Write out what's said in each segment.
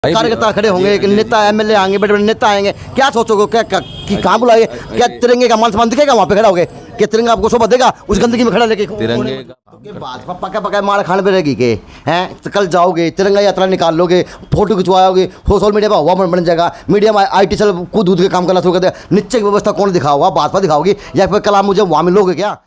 कार्यकर्ता खड़े होंगे कि नेता एमएलए आएंगे, बड़े बड़े नेता आएंगे, क्या सोचोगे? क्या कि कहाँ बुलाए? क्या तिरंगे का मान सम्मान दिखेगा वहाँ पे खड़ा होगे? क्या तिरंगा आपको शोभा देगा उस गंदगी में खड़ा लेके? तिरंगे भाजपा पका पका मार खाने पे रहेगी के हैं? तो कल जाओगे तिरंगा यात्रा निकाल लोगे, फोटो खिंचवाओगे, सोशल मीडिया पर हवा बन जाएगा, मीडिया में आईटी चल कूद के काम करना शुरू कर देगा। नीचे की व्यवस्था कौन दिखाओगा? भाजपा दिखाओगी या फिर कल आप मुझे वहाँ मिलोगे क्या?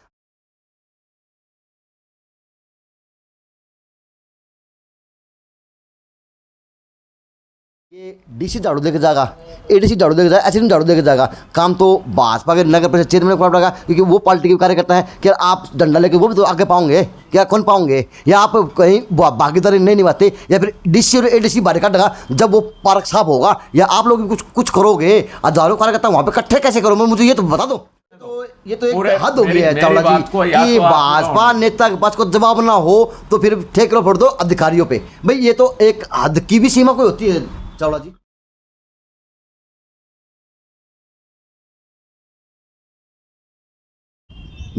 ये डीसी झाड़ू देके जाएगा, एडीसी झाड़ू देके जाएगा, एसडीएम झाड़ू देके जाएगा। काम तो भाजपा के नगर परिषद चेयरमैन को पड़ेगा, क्योंकि वो पार्टी के कार्यकर्ता हैं। क्या आप डंडा लेके वो भी तो आगे पाओगे क्या? कौन पाओगे? या आप कहीं भागीदारी नहीं निभाते, या फिर डीसी और एडीसी बाहर काटेगा जब वो पार्क साफ होगा, या आप लोग भी कुछ करोगे? हजारों कार्यकर्ता वहाँ पे इकट्ठे कैसे करोगे? मुझे ये तो बता दो। तो ये तो एक हद हो गई है चावला जी कि भाजपा नेता के पास को जवाब ना हो तो फिर ठेकरो फोड़ दो अधिकारियों पे। भाई ये तो एक हद की भी सीमा कोई होती है चावला जी।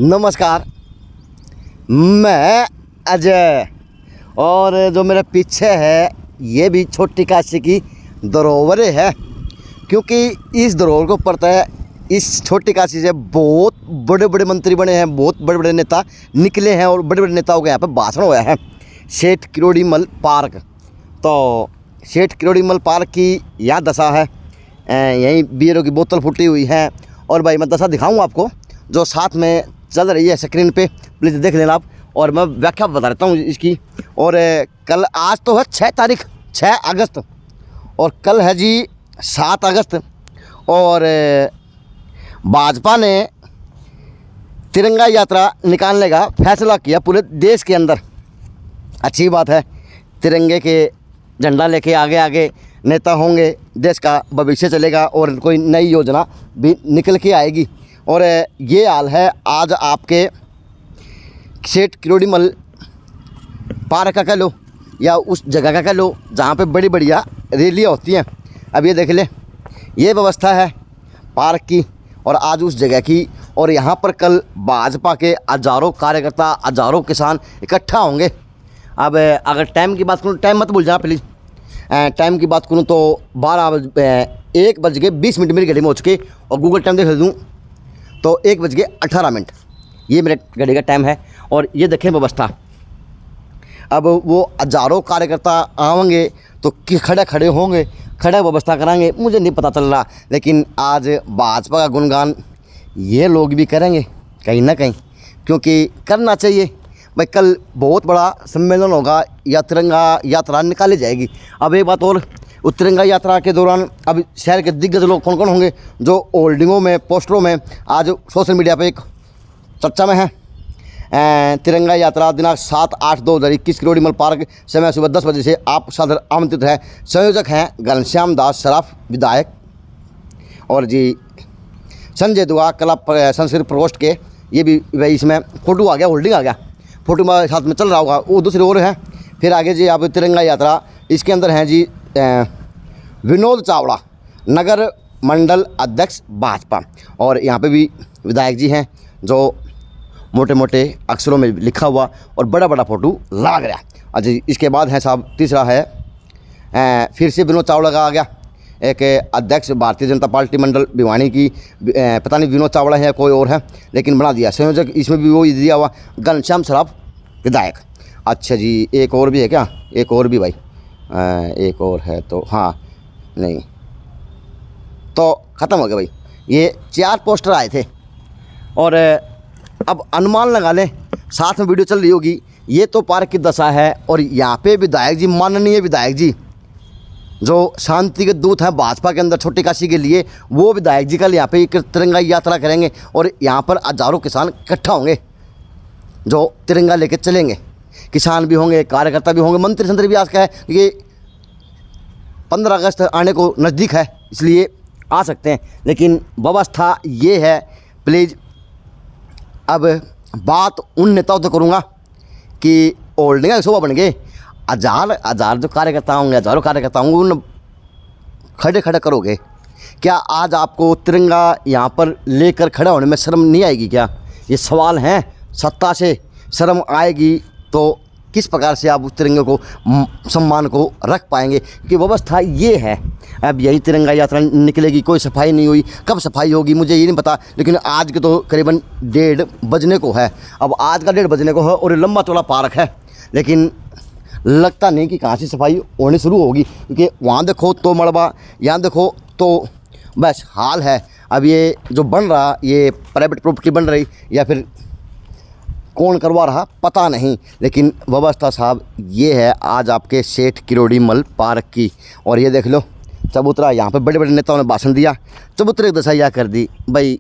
नमस्कार, मैं अजय, और जो मेरे पीछे है ये भी छोटी काशी की धरोहर है, क्योंकि इस धरोहर को पड़ता है, इस छोटी काशी से बहुत बड़े बड़े मंत्री बने हैं, बहुत बड़े बड़े नेता निकले हैं और बड़े बड़े नेताओं के यहाँ पे भाषण हुआ है। सेठ किरोड़ीमल पार्क, तो सेठ किरोड़ीमल पार्क की यह दशा है। यहीं बियरों की बोतल फूटी हुई है, और भाई मैं दशा दिखाऊँ आपको जो साथ में चल रही है स्क्रीन पे, प्लीज़ देख लेना आप, और मैं व्याख्या बता देता हूँ इसकी। और कल, आज तो है 6 तारीख 6 अगस्त, और कल है जी 7 अगस्त, और भाजपा ने तिरंगा यात्रा निकालने का फैसला किया पूरे देश के अंदर। अच्छी बात है, तिरंगे के झंडा लेके आगे आगे नेता होंगे, देश का भविष्य चलेगा और कोई नई योजना भी निकल के आएगी। और ये हाल है आज आपके सेठ किरोड़ीमल पार्क का कह लो या उस जगह का कह लो जहाँ पे बड़ी बढ़िया रैलियाँ होती हैं। अब ये देख ले, ये व्यवस्था है पार्क की और आज उस जगह की, और यहाँ पर कल भाजपा के हजारों कार्यकर्ता, हजारों किसान इकट्ठा होंगे। अब अगर टाइम की बात करूँ, टाइम मत भूल जाना प्लीज़, टाइम की बात करूँ तो 1:20 मेरी घड़ी में हो चुकी, और गूगल टाइम देख दूँ तो 1:18 ये मेरे घड़ी का टाइम है। और ये देखें व्यवस्था, अब वो हजारों कार्यकर्ता आएंगे तो खड़े खड़े होंगे, खड़े व्यवस्था कराएंगे, मुझे नहीं पता चल रहा, लेकिन आज भाजपा का गुणगान ये लोग भी करेंगे कहीं ना कहीं, क्योंकि करना चाहिए भाई। कल बहुत बड़ा सम्मेलन होगा या तिरंगा यात्रा निकाली जाएगी। अब एक बात और, उस तिरंगा यात्रा के दौरान अब शहर के दिग्गज लोग कौन कौन होंगे जो होल्डिंगों में, पोस्टरों में आज सोशल मीडिया पे एक चर्चा में है। तिरंगा यात्रा दिनांक 7/8/2021 किरोड़ीमल पार्क, समय सुबह 10 बजे से आप सादर आमंत्रित है। संयोजक हैं घनश्याम दास सराफ विधायक, और जी संजय दुआ कला संस्कृत प्रकोष्ठ के, ये भी भाई इसमें फ़ोटो आ गया, होल्डिंग आ गया, फोटो में साथ में चल रहा होगा, वो दूसरी ओर है। फिर आगे जी आप तिरंगा यात्रा, इसके अंदर हैं जी विनोद चावड़ा नगर मंडल अध्यक्ष भाजपा, और यहाँ पे भी विधायक जी हैं जो मोटे मोटे अक्षरों में लिखा हुआ और बड़ा बड़ा फ़ोटो लग रहा है। अच्छा, इसके बाद है साहब तीसरा है, फिर से विनोद चावड़ा का आ गया, एक अध्यक्ष भारतीय जनता पार्टी मंडल भिवानी की, पता नहीं विनोद चावड़ा है या कोई और है, लेकिन बना दिया संयोजक, इसमें भी वो दिया हुआ घनश्याम सराफ विधायक। अच्छा जी, एक और भी है क्या? एक और भी भाई, एक और है तो हाँ, नहीं तो ख़त्म हो गया भाई। ये 4 पोस्टर आए थे, और अब अनुमान लगा लें, साथ में वीडियो चल रही होगी, ये तो पार्क की दशा है। और यहाँ पे विधायक जी, माननीय विधायक जी जो शांति के दूत हैं भाजपा के अंदर छोटी काशी के लिए, वो विधायक जी कल यहाँ पे एक तिरंगा यात्रा करेंगे, और यहाँ पर हजारों किसान इकट्ठा होंगे जो तिरंगा लेके चलेंगे। किसान भी होंगे, कार्यकर्ता भी होंगे, मंत्री संतरी भी आज का है, ये 15 अगस्त आने को नज़दीक है, इसलिए आ सकते हैं। लेकिन व्यवस्था ये है, प्लीज़ अब बात उन नेताओं से करूँगा कि होल्डिंग का शोभा बन गए, हजार जो कार्यकर्ता होंगे, हजारों कार्यकर्ता होंगे, उन खड़े खड़े करोगे क्या? आज आपको तिरंगा यहाँ पर लेकर खड़ा होने में शर्म नहीं आएगी क्या? ये सवाल हैं। सत्ता से शर्म आएगी तो किस प्रकार से आप उस तिरंगे को सम्मान को रख पाएंगे, क्योंकि व्यवस्था ये है। अब यही तिरंगा यात्रा निकलेगी, कोई सफाई नहीं हुई, कब सफाई होगी मुझे ये नहीं पता, लेकिन आज के तो करीबन 1:30 बजने को है। अब आज का 1:30 बजने को है और ये लंबा चौड़ा पार्क है, लेकिन लगता नहीं कि कहाँ से सफाई होनी शुरू होगी, क्योंकि वहाँ देखो तो मलबा, यहाँ देखो तो बस हाल है। अब ये जो बन रहा, ये प्राइवेट प्रॉपर्टी बन रही या फिर कौन करवा रहा पता नहीं, लेकिन व्यवस्था साहब ये है आज आपके सेठ किरोड़ीमल पार्क की। और ये देख लो चबूतरा, यहाँ पे बड़े बड़े नेताओं ने भाषण दिया, चबूतरे की दशा यह कर दी। भाई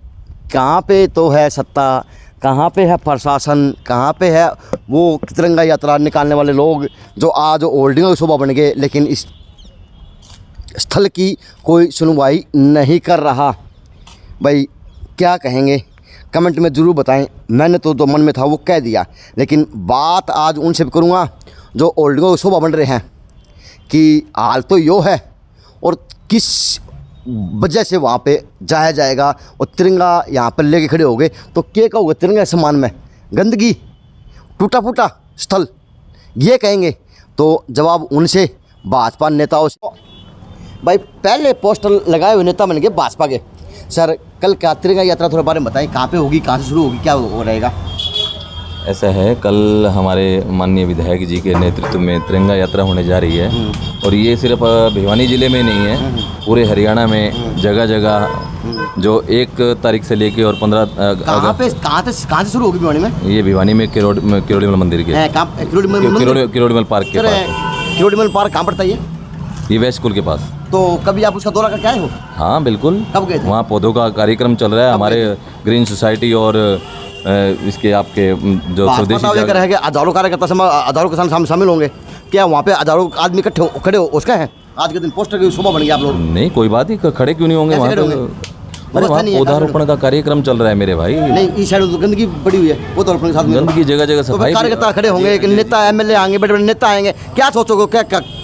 कहाँ पे तो है सत्ता, कहाँ पे है प्रशासन, कहाँ पे है वो तिरंगा यात्रा निकालने वाले लोग जो आज होल्डिंगों की शोभा बन गए, लेकिन इस स्थल की कोई सुनवाई नहीं कर रहा। भाई क्या कहेंगे, कमेंट में ज़रूर बताएं। मैंने तो मन में था वो कह दिया, लेकिन बात आज उनसे भी करूँगा जो होल्डिंगों की शोभा बन रहे हैं कि हाल तो यो है और किस वजह से वहाँ पे जाया जाएगा और तिरंगा यहाँ पर लेके खड़े हो गए तो क्या कहोगे तिरंगा सम्मान में गंदगी, टूटा फूटा स्थल, ये कहेंगे। तो जवाब उनसे, भाजपा नेताओं से। भाई पहले पोस्टर लगाए हुए नेता बन गए भाजपा के। सर कल क्या तिरंगा यात्रा थोड़ा बारे में बताएं, कहाँ पे होगी, कहाँ से शुरू होगी, क्या हो रहेगा? ऐसा है, कल हमारे माननीय विधायक जी के नेतृत्व में तिरंगा यात्रा होने जा रही है और ये सिर्फ भिवानी ज़िले में नहीं है, पूरे हरियाणा में जगह जगह जो 1 तारीख से लेके और 15 कहाँ से शुरू होगी भिवानी में? ये भिवानी में किरोड़ीमल मंदिर के किरोड़ीमल पार्क के पास। किरोड़ीमल पार्क कहाँ पड़ता है ये वेस्ट स्कूल के पास। तो कभी आप उसका दौरा करके आए हो? हाँ बिल्कुल। कब गए थे? वहाँ पौधों का कार्यक्रम चल रहा है हमारे ग्रीन सोसाइटी और इसके आपके जो स्वदेशी है कि हजारों कार्यकर्ता हजारों किसान शामिल होंगे क्या वहाँ पे? हजारों आदमी इकट्ठे खड़े हो उसका है आज के दिन पोस्टर की शोभा बन गई आप लोग? नहीं कोई बात नहीं, खड़े क्यों नहीं होंगे वहाँ पे? अरे वहाँ पौधारोपण का कार्यक्रम चल रहा है मेरे भाई। नहीं इस साइड तो गंदगी बड़ी हुई है, पौधारोपण के साथ गंदगी जगह जगह तो सफाई। कार्यकर्ता खड़े होंगे कि नेता एमएलए आएंगे, बड़े बड़े नेता आएंगे, क्या सोचोगे? क्या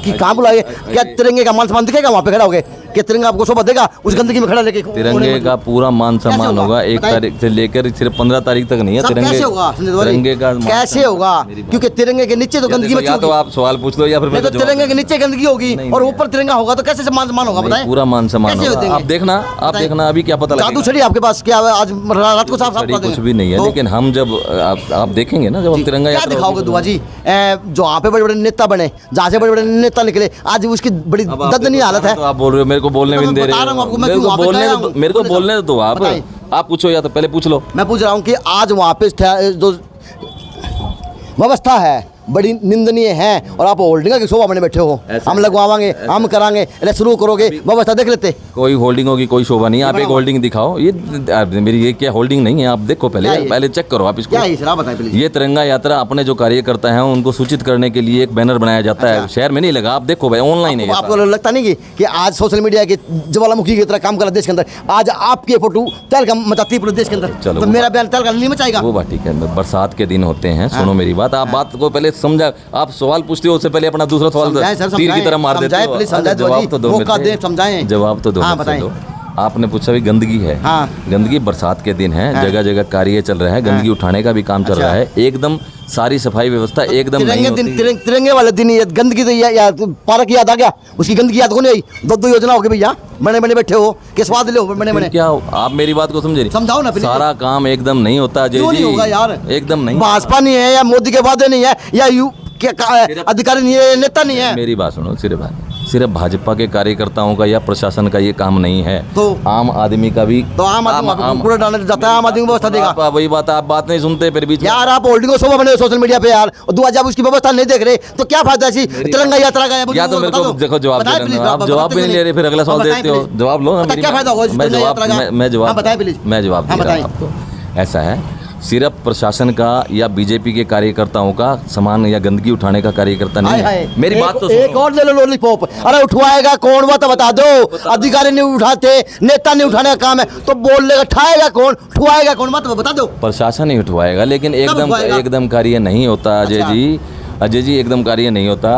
कहाँ बुलाएंगे? क्या तिरंगे का मान सम्मान दिखेगा वहाँ पे खड़ा होगे? क्या तिरंगा आपको शोभा देगा उस गंदगी में खड़ा लेके? तिरंगे का पूरा मान सम्मान होगा 1 तारीख से लेकर सिर्फ 15 तारीख तक नहीं है। तिरंगे का कैसे होगा? क्योंकि तिरंगे के नीचे तो गंदगी में, या तो आप सवाल पूछ लो या फिर तिरंगे के नीचे गंदगी होगी और ऊपर तिरंगा होगा तो कैसे मान सम्मान होगा बताएं? पूरा मान सम्मान होगा। आप देखना अभी क्या पता लगेगा। जादू छड़ी आपके पास क्या है? आज रात को साफ कर देंगे। कुछ भी नहीं है, लेकिन हम जब आप देखेंगे ना जब हम तिरंगा क्या दिखाओगे दुआ जी? जो यहाँ पे बड़े बड़े नेता बने, जहाँ से बड़े बड़े नेता निकले, आज उसकी बड़ी दर्दनीय हालत है। आप बोल रहे हो मेरे को बोलने भी नहीं दे रहे, मेरे को बोलने दो। आप पूछो या तो पहले पूछ लो। मैं पूछ रहा हूँ कि आज वहाँ पे जो व्यवस्था है बड़ी निंदनीय है और आप होल्डिंग की शोभा बने बैठे हो। हम लगवाएंगे, हम कराएंगे, अरे शुरू करोगे, व्यवस्था देख लेते। कोई होल्डिंगों की कोई शोभा नहीं। आप एक होल्डिंग दिखाओ। ये मेरी ये क्या होल्डिंग नहीं है, आप देखो पहले चेक करो आप इसको। ये तिरंगा यात्रा अपने जो कार्यकर्ता हैं उनको सूचित करने के लिए एक बैनर बनाया जाता है, शहर में नहीं लगा। आप देखो भाई ऑनलाइन है। आपको लगता नहीं कि आज सोशल मीडिया के ज्वालामुखी की तरह काम कर रहा देश के अंदर, आज आपकी फोटो तहलका मचाती है पूरे देश के अंदर। चलो तो मेरा बयान तहलका नहीं मचाएगा। वो बात ठीक है, बरसात के दिन होते हैं। सुनो मेरी बात, आप बात को पहले समझा। आप सवाल पूछते हो उससे पहले अपना दूसरा सवाल तीर की तरह मार देते हो। जवाब तो दो, समझाएं। जवाब तो दो। आपने पूछा भी गंदगी है। गंदगी बरसात के दिन है, जगह जगह कार्य चल रहा है, गंदगी उठाने का भी काम चल रहा है। एकदम सारी सफाई व्यवस्था एकदम नहीं होती। तिरंगे वाले दिन ये गंदगी तो पार्क याद आ गया, उसकी गंदगी याद को नहीं आई। 2 योजना हो गई भैया, बने बने बैठे हो के स्वाद ले बने बने। क्या आप मेरी बात को समझे? समझाओ ना। सारा काम एकदम नहीं होता जी, नहीं होगा यार, एकदम नहीं। भाजपा नहीं है या मोदी के वादे नहीं है या अधिकारी नहीं है, नेता नहीं है। मेरी बात सुनो, सिर्फ भाजपा के कार्यकर्ताओं का या प्रशासन का ये काम नहीं है, तो आम आदमी का भी। तो आम आदमी पूरा डालने जाता है, आम आदमी व्यवस्था देगा। वही बात, आप बात नहीं सुनते फिर बीच यार। आप होल्डिंग शोभा बने सोशल मीडिया पे यार, और दुआ जब उसकी व्यवस्था नहीं देख रहे तो क्या फायदा ऐसी तिरंगा यात्रा का? या तो मेरे को देखो जवाब, आप जवाब भी नहीं ले रहे, फिर अगला सवाल देते हो। जवाब लो ना, क्या फायदा होगा? मैं जवाब दे रहा हूं आपको। ऐसा है, सिर्फ प्रशासन का या बीजेपी के कार्यकर्ताओं का सामान या गंदगी उठाने का कार्यकर्ता नहीं है। मेरी बात तो एक और ले लो लॉलीपॉप। अरे उठवाएगा कौन वो तो बता दो। अधिकारी नहीं उठाते, नेता नहीं उठाने का काम है तो बोल लेगा उठाएगा कौन, उठवाएगा कौन मत बता दो। प्रशासन ही उठवाएगा, लेकिन एकदम कार्य नहीं होता अजय जी। एकदम कार्य नहीं होता।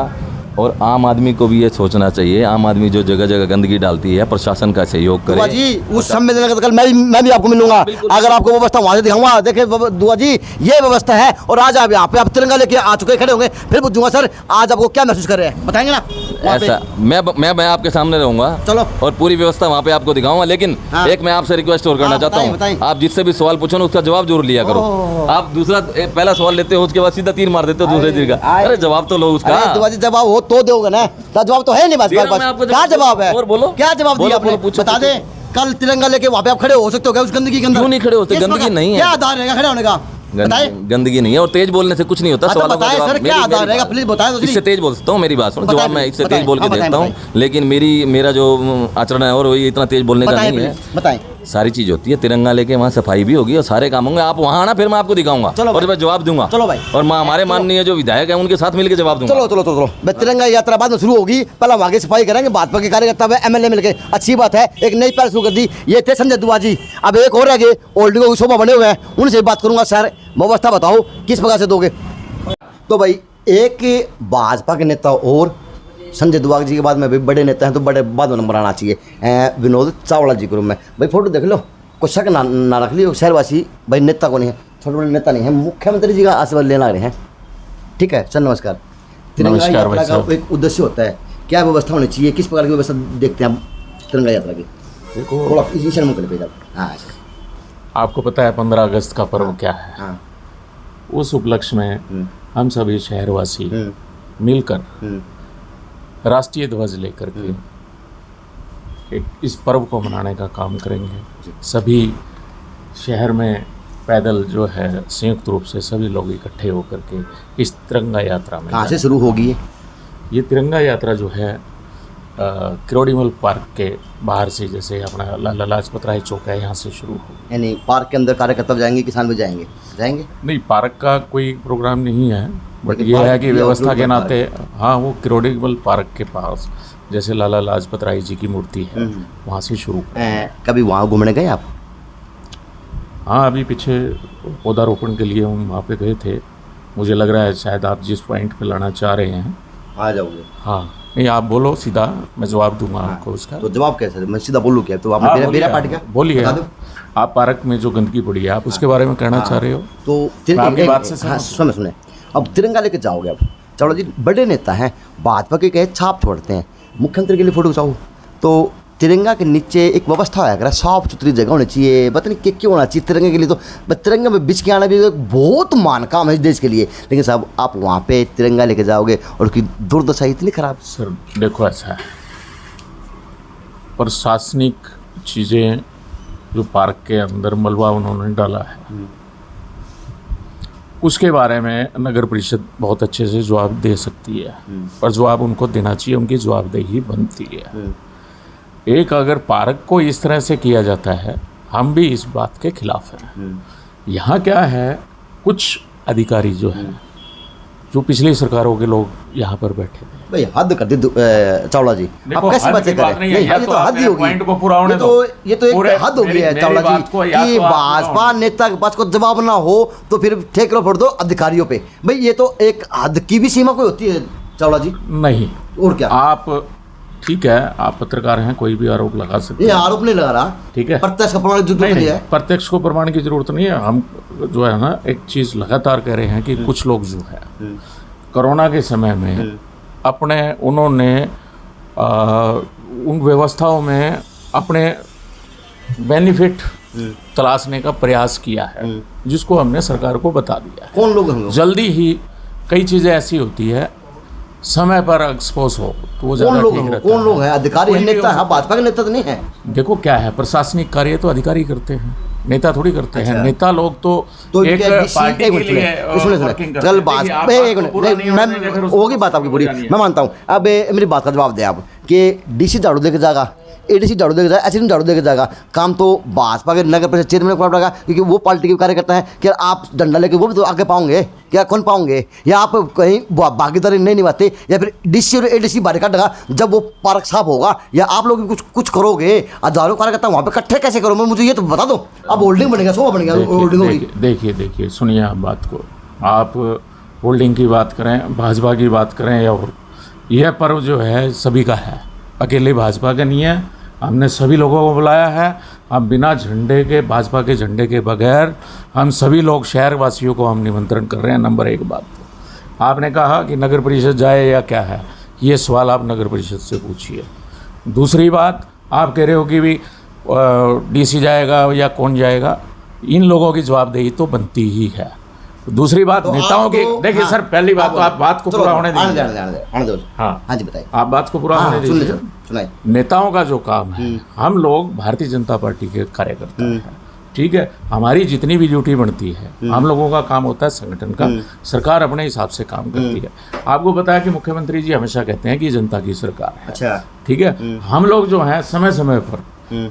और आम आदमी को भी ये सोचना चाहिए, आम आदमी जो जगह जगह गंदगी डालती है प्रशासन का सहयोग दुआ करे। जी उस सम्मेलन का तो कल मैं भी आपको मिलूंगा, अगर आपको व्यवस्था वहाँ से दिखाऊंगा। देखिए दुआ जी ये व्यवस्था है, और आज आप यहाँ पे आप तिरंगा लेके आ चुके खड़े होंगे, फिर पूछूंगा सर आज आपको क्या महसूस कर रहे हैं, बताएंगे ना वहाँ पे? ऐसा मैं आपके सामने रहूंगा, चलो। और पूरी व्यवस्था वहाँ पे आपको दिखाऊंगा। लेकिन हाँ। एक मैं आपसे रिक्वेस्ट और करना हाँ, चाहता बताइए। हूँ, आप जिससे भी सवाल पूछो ना उसका जवाब जरूर लिया करो। आप दूसरा पहला सवाल लेते हो, उसके बाद सीधा तीर मार देते हो दूसरे तीर का। अरे जवाब तो लो उसका। अरे दुआ जी जवाब हो तो दोगे ना, तो जवाब तो है नहीं बस मैं आपको क्या जवाब है? और बोलो। क्या जवाब दिया बोलो, आपने? पूछो, बता दे। कल तिरंगा लेके वहाँ पे आप खड़े हो सकते हो क्या उस गंदगी के अंदर? क्यों नहीं खड़े होते? किस गंदगी प्रकार- नहीं है। क्या आधार रहेगा खड़े होने का? बताए। गंदगी नहीं है, और तेज बोलने से कुछ नहीं होता। हाँ, तो सवालों का बताएं जवाब सर, क्या मेरी- आधार मेरी रहेगा? बात- प्लीज बताएं तो सही। इससे तेज बोल सकता हूँ, मेरी बात सुनो, बताएं, जवाब मैं इससे बताएं, तेज बोल के हाँ, दे बताएं, सकता हूँ, लेकिन मेरा जो आचरण है और वही इतना तेज बोलने का बताएं नहीं है। प्लीज, बताएं। सारी चीज होती है, तिरंगा लेके वहाँ सफाई भी होगी और सारे काम होंगे। आप वहाँ आना, फिर मैं आपको दिखाऊंगा चलो और भाई। मैं जवाब दूंगा। चलो भाई। और हमारे माननीय जो विधायक हैं उनके साथ मिलकर जवाब दूंगा। चलो चलो चलो चलो तिरंगा यात्रा बाद में शुरू होगी, पहले वहाँ की सफाई करेंगे, भाजपा के कार्यकर्ता व एमएलए मिलकर। अच्छी बात है, एक नई पहल शुरू कर दी। ये थे संजय दुआ जी। अब एक और आगे होल्डिंगों की शोभा बने हुए हैं, उनसे बात करूंगा। सर व्यवस्था बताओ किस प्रकार से दोगे? तो भाई एक भाजपा के नेता और संजय दुआ जी के बाद में भी बड़े नेता हैं, तो बड़े बाद में नंबर आना चाहिए। विनोद चावला जी के रूम में भाई फोटो देख लो, कुछ शक ना रख लियो। शहरवासी भाई नेता को नहीं है, छोटे बड़े नेता नहीं है, मुख्यमंत्री जी का आशीर्वाद लेना रहे हैं। ठीक है सर, नमस्कार। तिरंगा नमस्कार यात्रा भाई का साहब। एक उद्देश्य होता है, क्या व्यवस्था होनी चाहिए, किस प्रकार की व्यवस्था देखते हैं आप तिरंगा यात्रा की? देखो, थोड़ा इसी शर्म कर पे। हाँ आपको पता है 15 अगस्त का पर्व क्या है। हाँ। उस उपलक्ष्य में हम सभी शहरवासी मिलकर राष्ट्रीय ध्वज लेकर के इस पर्व को मनाने का काम करेंगे। सभी शहर में पैदल जो है संयुक्त रूप से सभी लोग इकट्ठे होकर के इस तिरंगा यात्रा में कहाँ से शुरू होगी ये? ये तिरंगा यात्रा जो है किरोड़ीमल पार्क के बाहर से, जैसे अपना लाला लाजपत राय चौक है, यहाँ से शुरू हो। यानी पार्क के अंदर कार्यकर्ता जाएंगे, किसान भी जाएंगे? नहीं, पार्क का कोई प्रोग्राम नहीं है, बट लेकिन ये पार्क है कि की व्यवस्था के अवरुद्ध नाते हाँ वो किरोड़ीमल पार्क के पास जैसे लाला लाजपत राय जी की मूर्ति है वहाँ से शुरू। कभी वहाँ घूमने गए आप? हाँ, अभी पीछे पौधारोपण के लिए हम वहाँ पे गए थे। मुझे लग रहा है शायद आप जिस पॉइंट पे लाना चाह रहे हैं। आ जाओगे? हाँ, नहीं आप बोलो सीधा, मैं जवाब दूंगा आपको उसका। तो जवाब कैसे? मैं सीधा बोलूँ क्या? तो हाँ, आपने बोलिए मेरा पार्टी का बोलिए। बता दो। आप पार्क में जो गंदगी पड़ी है आप उसके बारे में कहना चाह रहे हो? तो मैं आपकी बात से हाँ सहमत सुने, अब तिरंगा लेके जाओगे आप, चलो जी बड़े नेता हैं, भाजपा के कहे छाप छोड़ते हैं, मुख्यमंत्री के लिए फोटो खिंचाओ, तो तिरंगा के नीचे एक व्यवस्था है, साफ सुथरी जगह होनी चाहिए। पता नहीं क्यों होना चाहिए तिरंगे के लिए? तो तिरंगा में बिछ के आना भी एक बहुत मान काम है इस देश के लिए, लेकिन साहब आप वहाँ पे तिरंगा लेके जाओगे और उसकी दुर्दशा इतनी खराब। सर देखो, ऐसा है, प्रशासनिक चीज़ें जो पार्क के अंदर मलबा उन्होंने डाला है उसके बारे में नगर परिषद बहुत अच्छे से जवाब दे सकती है, पर जवाब उनको देना चाहिए, उनकी जवाबदेही बनती है। एक अगर पार्क को इस तरह से किया जाता है, हम भी इस बात के खिलाफ हैं। यहाँ क्या है, कुछ अधिकारी जो है, जो पिछली सरकारों के लोग यहाँ पर बैठे थे। भाई हद कर दी चावला जी, देखो, आप कैसे हद बातें की बात करें? नहीं है, नहीं, या ये तो तो आप हद ही मेरे होगी। पॉइंट को पूरा होने ये तो दो। ये तो एक हद हो गई है मेरी चावला जी बात को या कि तो आप भाजपा नेता के पास को जवाब ना हो तो फिर ठेक लो फोड़ दो अधिकारियों पे। भाई ये तो एक हद की भी सीमा कोई होती है चावला जी? नहीं, और क्या? आप ठीक है, आप पत्रकार हैं, कोई भी आरोप लगा सकते ये हैं। आरोप नहीं लगा रहा, ठीक है, प्रत्यक्ष का प्रमाण जो नहीं, नहीं नहीं, है। प्रत्यक्ष को प्रमाण की जरूरत नहीं है। हम जो है ना एक चीज़ लगातार कह रहे हैं कि कुछ लोग जो है कोरोना के समय में अपने उन्होंने उन व्यवस्थाओं में अपने बेनिफिट तलाशने का प्रयास किया है, जिसको हमने सरकार को बता दिया है। कौन लोग हैं वो? जल्दी ही कई चीज़ें ऐसी होती है, समय पर एक्सपोज हो तो वो कौन ज़्यादा लोग ठीक हैं? रहता कौन लोग हैं? अधिकारी कोई हैं, भी नेता हो है? भाजपा के नेता तो नहीं है। देखो क्या है, प्रशासनिक कार्य तो अधिकारी करते हैं, नेता थोड़ी करते हैं। अच्छा। नेता लोग तो एक क्या DC पार्टी एक के मिनट लिए सुने, वर्किंग करते कल हैं। बात देखिए, आप एक आपको पूरा मिनट नहीं होने देंगे, फिर उसको होगी बात आपकी पूरी, जानिए। मैं मानता हूँ। अब मेरी बात का जवाब दे आप कि डीसी झाड़ू देके जाएगा, एडीसी झाड़ू देके जाएगा, एसडीएम झाड़ू देके जाएगा, काम तो भाजपा के नगर परिषद चेयरमैन को पड़ेगा, क्योंकि वो पार्टी के कार्यकर्ता है। क्या आप डंडा लेके वो भी तो आगे पाओगे? क्या कौन पाओगे? या आप कहीं भागीदारी नहीं निभाते, या फिर डीसी और एडीसी बाहर काटेगा जब वो पार्क साफ होगा, या आप लोग भी कुछ करोगे? हजारों कार्यकर्ता वहाँ पे इकट्ठे कैसे करोगे? मुझे ये तो बता दो। अब होल्डिंग बनेगा, शोभा बनेगा, होल्डिंग होगी। देखिए सुनिए आप बात को, आप होल्डिंग की बात करें, भाजपा की बात करें या और यह पर्व जो है सभी का है, अकेले भाजपा का नहीं है। हमने सभी लोगों को बुलाया है। हम बिना झंडे के, भाजपा के झंडे के बगैर हम सभी लोग शहर वासियों को हम निमंत्रण कर रहे हैं। नंबर एक बात तो आपने कहा कि नगर परिषद जाए या क्या है, ये सवाल आप नगर परिषद से पूछिए। दूसरी बात, आप कह रहे हो कि भी डीसी जाएगा या कौन जाएगा, इन लोगों की जवाबदेही तो बनती ही है। दूसरी बात, तो नेताओं की देखिए सर, पहली बात तो आप बात को पूरा होने दीजिए। हाँ जी बताइए। आप बात को पूरा होने दीजिए। सुनाइए। नेताओं का जो काम है, हम लोग भारतीय जनता पार्टी के कार्यकर्ता हैं, ठीक है। हमारी जितनी भी ड्यूटी बनती है, हम लोगों का काम होता है संगठन का। सरकार अपने हिसाब से काम करती है। आपको पता है कि मुख्यमंत्री जी हमेशा कहते हैं कि जनता की सरकार है, अच्छा, ठीक है। हम लोग जो हैं समय समय पर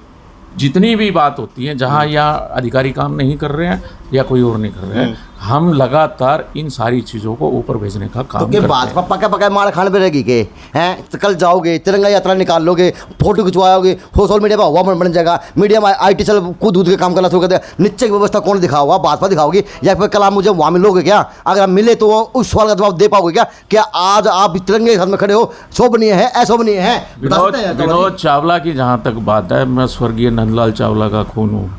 जितनी भी बात होती है, जहाँ या अधिकारी काम नहीं कर रहे हैं या कोई और नहीं कर रहे हैं, हम लगातार इन सारी चीज़ों को ऊपर भेजने का काम करते हैं। भाजपा पका पका मार खाने पे रहेगी के हैं, तो कल जाओगे तिरंगा यात्रा निकाल लोगे, फोटो खिंचवाओगे, सोशल मीडिया पर हवा बन जाएगा, मीडिया में IT चल कूद के काम करना शुरू कर देगा। नीचे की व्यवस्था कौन दिखाओगा? भाजपा दिखाओगी या फिर कल आप मुझे वहाँ मिलोगे क्या? अगर आप मिले तो उस सवाल का जवाब दे पाओगे क्या? क्या आज आप तिरंगे के साथ में खड़े हो, शोभनीय है, अशोभनीय है? विनोद चावला की जहाँ तक बात है, मैं स्वर्गीय नंदलाल चावला का खून हूँ।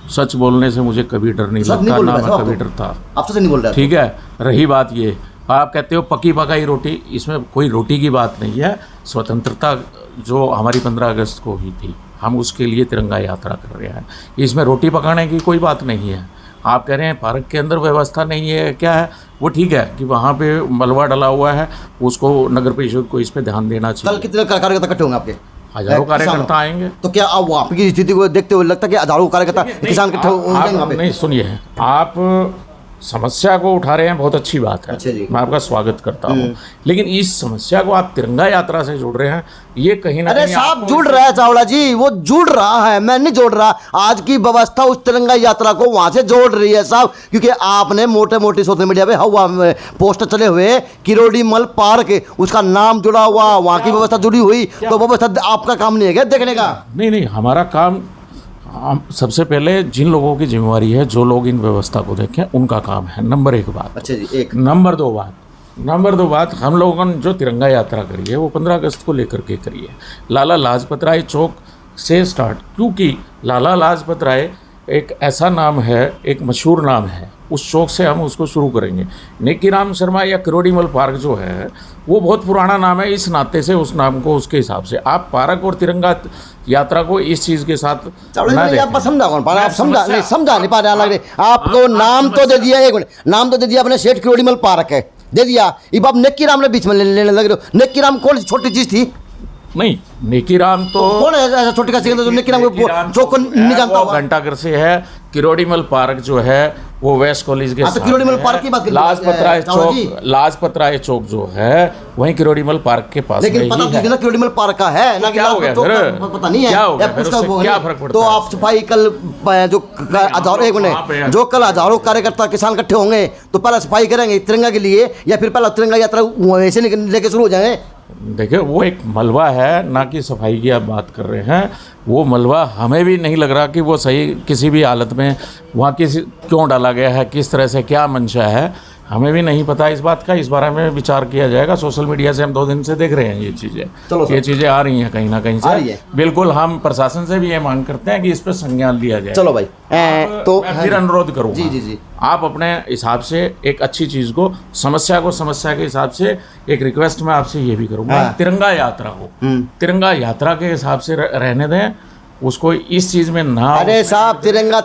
सच बोलने से मुझे कभी डर नहीं लगता, ना मैं कभी डरता। आप सच नहीं बोल रहे, ठीक है। रही बात ये, आप कहते हो पकी पकाई रोटी, इसमें कोई रोटी की बात नहीं है। स्वतंत्रता जो हमारी 15 अगस्त को हुई थी, हम उसके लिए तिरंगा यात्रा कर रहे हैं। इसमें रोटी पकाने की कोई बात नहीं है। आप कह रहे हैं पार्क के अंदर व्यवस्था नहीं है, क्या है वो ठीक है कि वहाँ पे मलबा डला हुआ है, उसको नगर परिषद को इस पर ध्यान देना चाहिए। कल कितने कार्यकर्ता इकट्ठे होंगे आपके? हजारों कार्यकर्ता आएंगे। तो क्या आप वहाँ की स्थिति को देखते हुए लगता है कि हजारों कार्यकर्ता किसान इकट्ठे होंगे? नहीं, सुनिए, आप समस्या को उठा रहे हैं, बहुत अच्छी बात है। अच्छा जी। मैं आपका स्वागत करता हूँ, लेकिन इस समस्या को आप तिरंगा यात्रा से जोड़ रहे हैं, ये कहीं ना अरे कहीं साहब जुड़ रहा है चावला जी, वो जुड़ रहा है, मैं नहीं जोड़ रहा। आज की व्यवस्था उस तिरंगा यात्रा को वहां से जोड़ रही है साहब, क्योंकि आपने मोटे मोटे सोशल मीडिया पे हवा पोस्टर चले हुए, किरोड़ी मल पार्क, उसका नाम जुड़ा हुआ, वहां की व्यवस्था जुड़ी हुई, तो व्यवस्था आपका काम नहीं है क्या देखने का? नहीं, हमारा काम, हम सबसे पहले जिन लोगों की जिम्मेवारी है, जो लोग इन व्यवस्था को देखें, उनका काम है। नंबर एक बात। अच्छा जी, एक नंबर दो बात, हम लोगों ने जो तिरंगा यात्रा करी है वो 15 अगस्त को लेकर के करी है। लाला लाजपत राय चौक से स्टार्ट, क्योंकि लाला लाजपत राय एक ऐसा नाम है, एक मशहूर नाम है, उस चौक से हम उसको शुरू करेंगे। नेकीराम शर्मा या किरोड़ीमल पार्क जो है वो बहुत पुराना नाम है, इस नाते से उस नाम को उसके हिसाब से आप पार्क और तिरंगा यात्रा को इस चीज़ के साथ आप समझा कौन पा रहे? आप समझा नहीं पा रहे लग रहे। आपको नाम तो दे दिया, एक मिनट, नाम तो दे दिया आपने, सेठ किरोड़ीमल पार्क है दे दिया, अब आप नेकीराम ने बीच में लेने लग रहे हो। नेकीराम कौन सी छोटी चीज थी? नहीं, नेकीराम तो कौन है ऐसा छोटी का जो नेकीराम जो को नहीं जानता होगा? घंटाघर से है। किरोड़ीमल पार्क जो है वो वेस्ट कॉलेज के साथ किरोड़ीमल पार्क की बात, लाजपत राय चौक जो है वहीं किरोड़ीमल पार्क के पास। लेकिन पता तो ना किरोड़ीमल पार्क का है ना, क्या हो गया फिर? पता नहीं है क्या फर्क पड़ता है? तो आप सफाई कल जो हजारों, एक मिनट, जो कल हजारों कार्यकर्ता किसान इकट्ठे होंगे तो पहले सफाई करेंगे तिरंगा के लिए या फिर पहला तिरंगा यात्रा वैसे लेके शुरू हो जाए? देखिए, वो एक मलबा है, ना कि सफाई की आप बात कर रहे हैं। वो मलबा हमें भी नहीं लग रहा कि वो सही किसी भी हालत में वहाँ क्यों डाला गया है, किस तरह से, क्या मंशा है, हमें भी नहीं पता इस बात का। इस बारे में विचार किया जाएगा। सोशल मीडिया से हम 2 दिन से देख रहे हैं ये चीज़ें आ रही हैं कहीं ना कहीं से। बिल्कुल, हम प्रशासन से भी ये मांग करते हैं कि इस पर संज्ञान लिया जाए। चलो भाई, तो मैं फिर अनुरोध करूँगा, जी, आप अपने हिसाब से एक अच्छी चीज़ को, समस्या के हिसाब से एक रिक्वेस्ट मैं आपसे ये भी करूँगा, तिरंगा यात्रा को तिरंगा यात्रा के हिसाब से रहने दें, उसको इस चीज में ना। अरे साहब, तिरंगा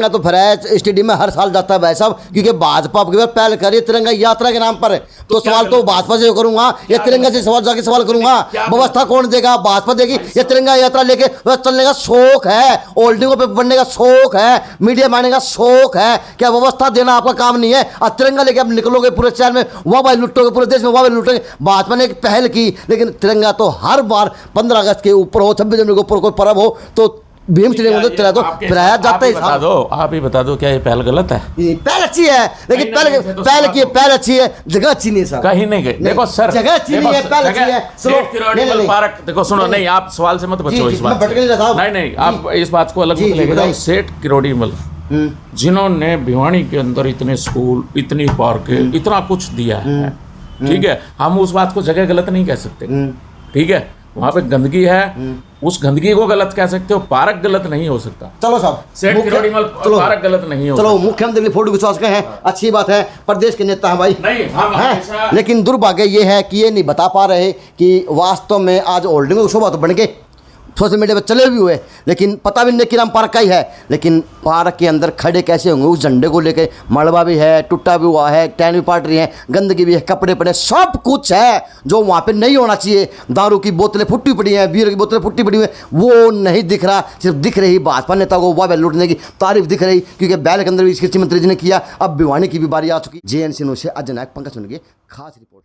तो फराज स्टेडियम में हर साल जाता है भाई साहब, क्योंकि भाजपा की बार पहल करिए तिरंगा यात्रा के नाम पर। तो सवाल तो भाजपा से करूंगा या तिरंगा से सवाल करूंगा? व्यवस्था कौन देगा? भाजपा देगी या तिरंगा यात्रा लेके चलने का शौक है, होल्डिंगों पे बढ़ने का शौक है, मीडिया मारने का शौक है? क्या व्यवस्था देना आपका काम नहीं है? और तिरंगा लेके आप निकलोगे पूरे शहर में, वहाँ भाई लुटोगे, पूरे देश में वहाँ लुटोगे। भाजपा ने एक पहल की, लेकिन तिरंगा तो हर बार 15 अगस्त के ऊपर हो, 26 जनवरी के ऊपर कोई पर्व हो तो भीम स्टेडियम में फिराया जाता है। आप ही बता दो, क्या ये पहल गलत है? पहल अच्छी है, लेकिन पहल अच्छी है, जगह अच्छी नहीं है। कहीं नहीं गई। देखो सर, जगह अच्छी नहीं है, पहल अच्छी है। पार्क देखो, सुनो, नहीं, आप सवाल से मत बचो इस बात से। नहीं, आप इस बात को अलग लेके जाओ। सेठ किरोड़ीमल जिन्होंने भिवानी के अंदर इतने स्कूल, इतनी पार्कें, इतना कुछ दिया है, ठीक है, हम उस बात को जगह गलत नहीं कह सकते, ठीक है, वहाँ पे गंदगी है, उस गंदगी को गलत कह सकते हो, पार्क गलत नहीं हो सकता। चलो साहब, सेठ किरोड़ीमल पार्क गलत नहीं हो चलो मुख्यमंत्री के फोटो खिंचवा सके हैं, अच्छी बात है, प्रदेश के नेता हैं भाई, नहीं हम हैं, लेकिन दुर्भाग्य ये है कि ये नहीं बता पा रहे कि वास्तव में आज होल्डिंग की शोभा तो बन गए, सोशल मीडिया पर चले भी हुए, लेकिन पता भी नहीं कि नाम पार्क का ही है, लेकिन पार्क के अंदर खड़े कैसे होंगे उस झंडे को लेके, मलबा भी है, टूटा भी हुआ है, टैन भी पाट रही है, गंदगी भी है, कपड़े पड़े, सब कुछ है जो वहाँ पे नहीं होना चाहिए। दारू की बोतलें फुटी पड़ी हैं, बीयर की बोतलें फुटी पड़ी हुई हैं, वो नहीं दिख रहा, सिर्फ दिख रही भाजपा नेता को वाह लूटने की तारीफ दिख रही, क्योंकि बैल के अंदर भी कृषि मंत्री जी ने किया, अब भिवानी की भी बारी आ चुकी। JNC न्यूज़ से अजय नायक, पंकज सुनिए खास रिपोर्ट।